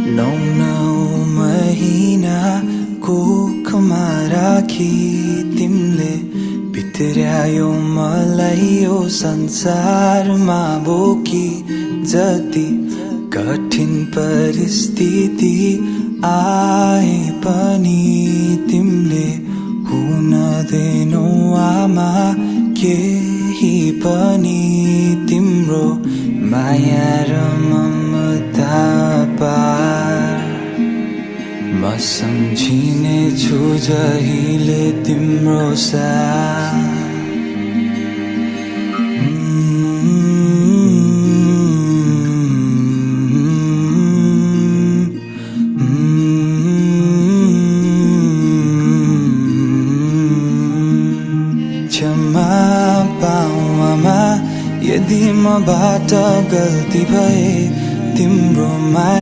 9 महिना कोखमा राखी तिमीले भित्र्यायो मलाई यो संसारमा बोकी। जति कठिन परिस्थिति आए पनि तिमीले हुन दिनौ आमा केही पनि। तिम्रो माया र ममता पार म सम्झिने छु जहिले तिम्रो साथ। क्षमा पाऊ आमा यदि मबाट गल्ती भए। तिम्रो माया